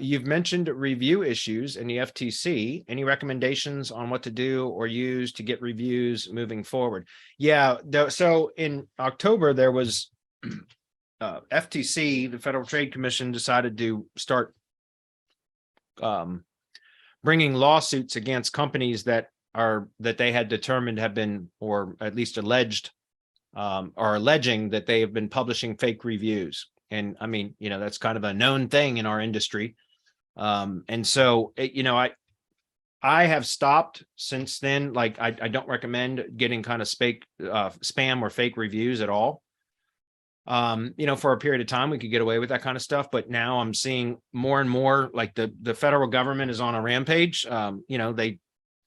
You've mentioned review issues in the FTC. Any recommendations on what to do or use to get reviews moving forward? Yeah, so in October, there was FTC, the Federal Trade Commission, decided to start bringing lawsuits against companies that they had determined have been, or at least alleged, are alleging that they have been publishing fake reviews. And I mean, that's kind of a known thing in our industry. And so, I have stopped since then. Like, I don't recommend getting kind of spam or fake reviews at all. For a period of time, we could get away with that kind of stuff. But now I'm seeing more and more, like the federal government is on a rampage. They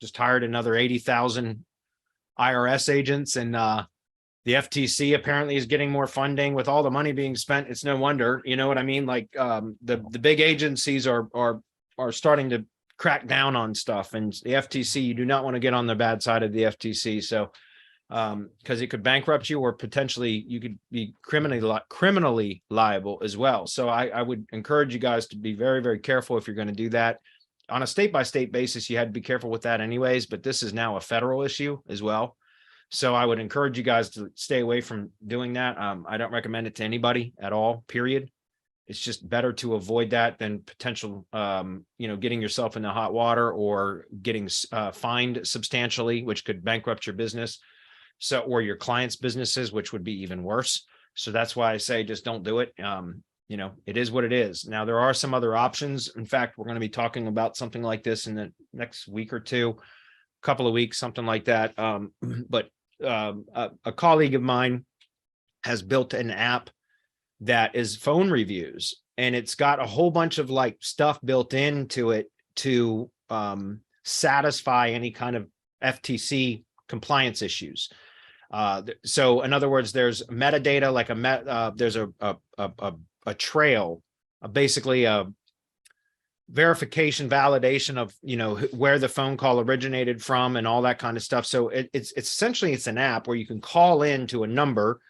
just hired another 80,000 IRS agents, and the FTC apparently is getting more funding with all the money being spent. It's no wonder, you know what I mean? Like, the big agencies are starting to crack down on stuff, and the FTC, you do not want to get on the bad side of the FTC. So, because it could bankrupt you, or potentially you could be criminally liable as well. So I would encourage you guys to be very, very careful if you're going to do that. On a state-by-state basis, you had to be careful with that anyways, but this is now a federal issue as well. So I would encourage you guys to stay away from doing that. I don't recommend it to anybody at all, period. It's just better to avoid that than potential, getting yourself into hot water or getting fined substantially, which could bankrupt your business. So, or your clients' businesses, which would be even worse. So that's why I say just don't do it. It is what it is. Now, there are some other options. In fact, we're going to be talking about something like this in the next week or two, couple of weeks, something like that. But a colleague of mine has built an app that is phone reviews, and it's got a whole bunch of like stuff built into it to satisfy any kind of FTC compliance issues. So in other words, there's metadata, like there's a trail, basically a verification, validation of, where the phone call originated from and all that kind of stuff. So it's essentially, it's an app where you can call in to a number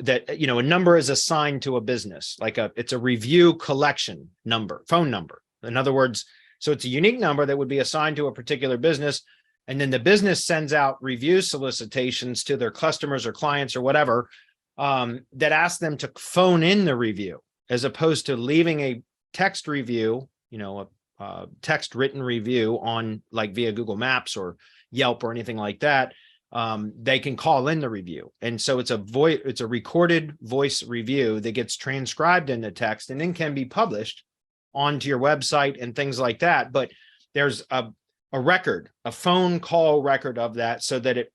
that, a number is assigned to a business, like it's a review collection number, phone number. In other words, so it's a unique number that would be assigned to a particular business. And then the business sends out review solicitations to their customers or clients or whatever, that ask them to phone in the review, as opposed to leaving a text review, a text written review on, like, via Google Maps or Yelp or anything like that. They can call in the review. And so it's a recorded voice review that gets transcribed into text and then can be published onto your website and things like that. But there's a record, a phone call record of that, so that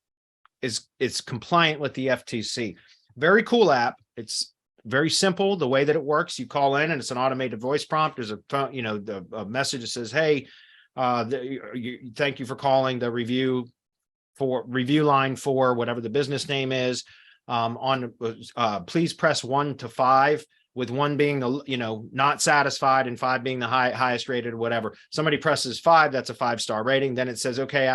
it's compliant with the FTC. Very cool app. It's very simple. The way that it works, you call in and it's an automated voice prompt. There's a phone, a message that says, "Hey, thank you for calling the review line for whatever the business name is. Please press 1 to 5. With 1 being the, not satisfied, and 5 being the highest rated or whatever. Somebody presses 5, that's a 5-star rating. Then it says, okay,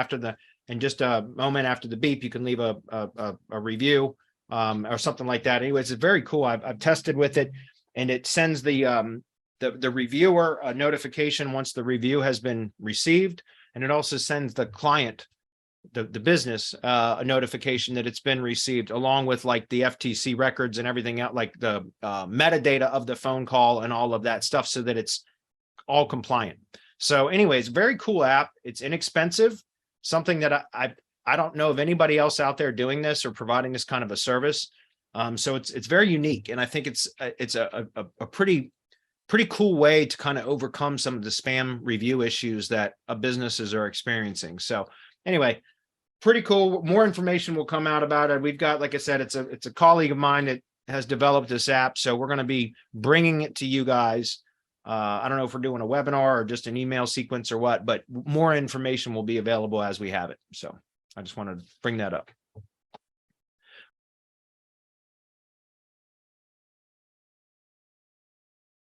and just a moment after the beep, you can leave a review, or something like that. Anyways, it's very cool. I've tested with it, and it sends the reviewer a notification once the review has been received. And it also sends the client, the business, a notification that it's been received, along with like the FTC records and everything out, like the metadata of the phone call and all of that stuff, so that it's all compliant. So anyways, very cool app. It's inexpensive, something that I don't know of anybody else out there doing this or providing this kind of a service. So it's very unique, and I think it's a pretty cool way to kind of overcome some of the spam review issues that businesses are experiencing. So anyway, pretty cool. More information will come out about it. We've got, like I said, it's a colleague of mine that has developed this app. So we're going to be bringing it to you guys. I don't know if we're doing a webinar or just an email sequence or what, but more information will be available as we have it. So I just wanted to bring that up.